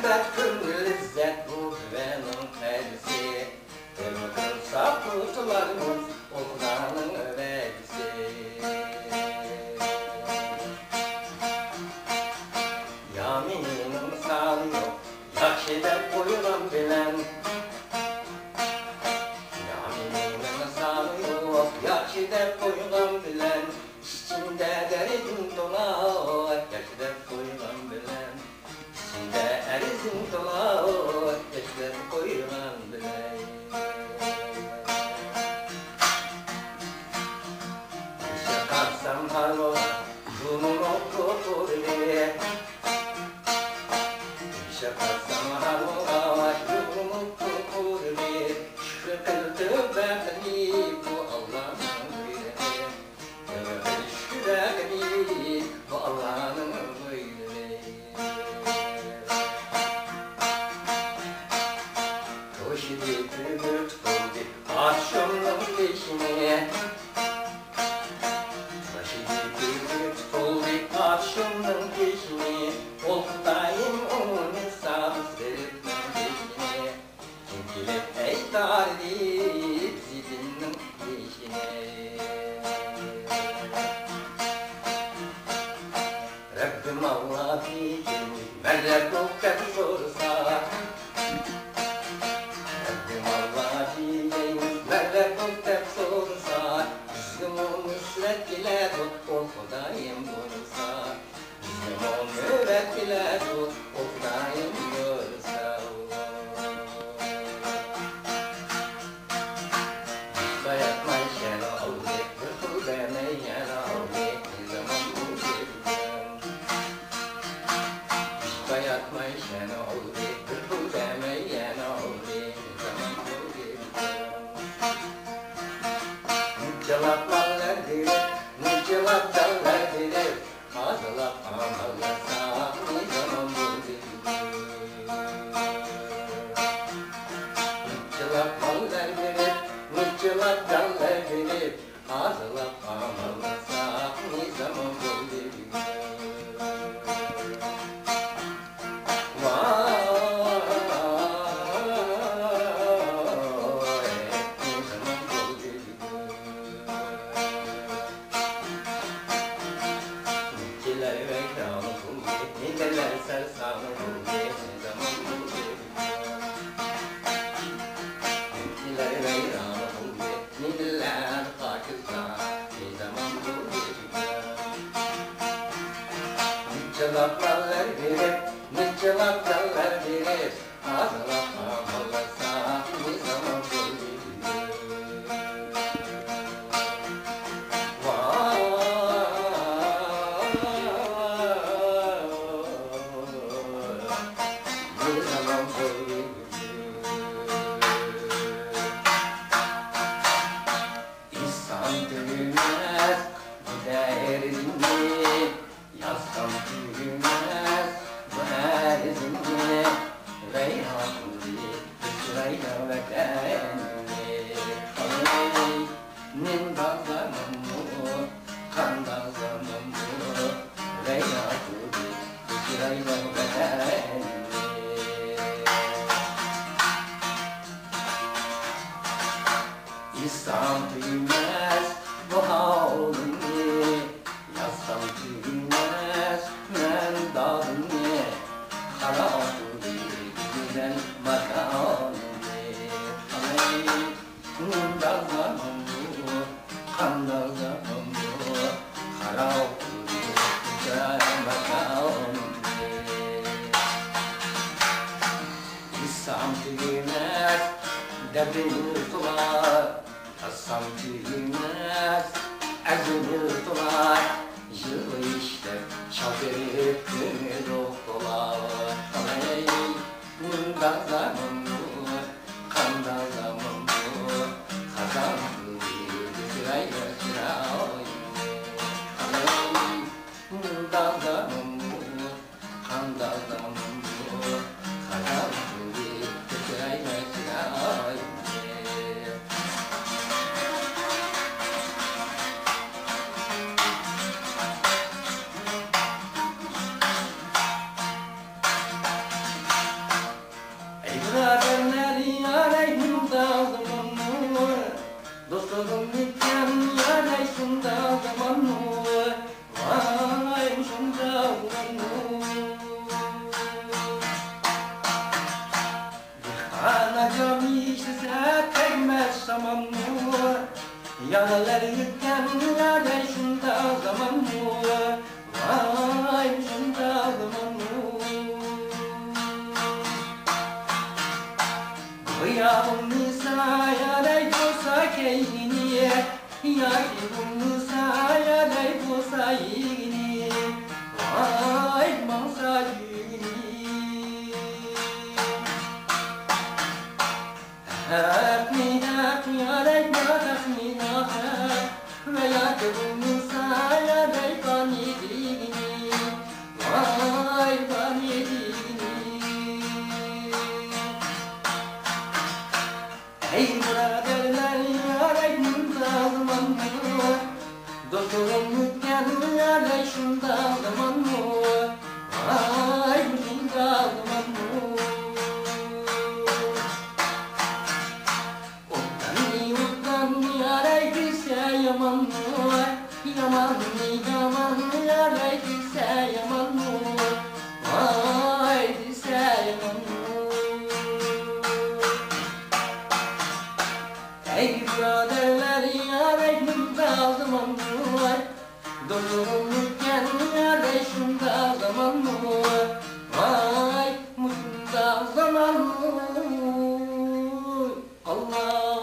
Şerbet gönül izzet bu güvenin telisi. Kırmızı kutularımız o Kur'an'ın öğretisi. Yaminin misalı yok, yakşide buyuran bilen. Yaminin misalı yok, yakşide buyuran bilen. İçinde derin dolar, yakşide buyuran bilen. İçinde erizin dolar, yakşide buyuran bilen. İşe kalksam harbola, bunun oku bile. İşe kalksam harbola, bunun oku bile. Şükrü kıldım beni bu Allah'ın buyruğu. Şükrü bu Allah'ın buyruğu. Koşudu kürgürt oldu akşamın peşine. Akşamın peşine, oltayım onun hesabı verip peşine. Kim gelip eytar deyip zilinin peşine. Rabbim Allah diyeceğim, melek okkat sorsa. Rabbim Allah diyeceğim, melek okkat sorsa. Müslüman nusret diler, o Hudayım bulsa. Müslüman nusret diler, o Hudayım bulsa. Dayatmay şen oldu, kırkıl demeyen oldu, ne zaman bu sevdim. Dayatmay şen oldu, kırkıl demeyen oldu, ne zaman bu sevdim. Cevaplar diler, cevaplar diler, ağzılar ağlarsa ne zaman buldum. Cevaplar diler, cevaplar diler, ağzılar ağlarsa ne zaman buldum. Cevaplar verir, ne cevaplar verir, ağzına ağlarsa ne zaman buldum. Ne zaman buldum. İnsan dönmez, gider dinle, yazsam tüyümez, bu her zinne. Reyhan diye, Reyhan ve kendine. Nin bazamın bu, kan bazamın bu. Reyhan diye, Reyhan ve kendine. İnsan tüymez bu havlini, yazsam tüymez men dağını. Kara oldu güzel makanı. Dağlamam bu, kan dağlamam bu. Kara oldu güzel makanı. İnsan tüymez debini tutar, yazsam tüymez ezini tutar. Yılı işte şaferip günü doktolar. Dağlamam bu, kan dağlamam bu. Kazan bu, sırayla sırayla. Dağlamam bu, kan dağlamam bu. Kazan bu, sırayla sırayla. zaman mı? Yaralar yıkken yâre şunda zaman mı? Vay şunda zaman mı? Yavrum Nisa yâre dosa keyni, yârim Nisa yâre dosa yini, vay mansa yini. Hâpni hâpni yâre nâhâpni nâhâp, ve yârim Nisa yâre bani dini, vay bani dini. Ey buraderler yareğim zaman mı? Dostluğum mükemmel yare şunda zaman mı? Ay şunda zaman mı? Ottan yare gitse yaman mı? Yaman yare gitse yaman mı? Ay gitse yaman mı? Ey buraderler yareğim zaman mı? Dostluğum mükemmel şunda zaman mı? Vay şunda zaman mı? Allah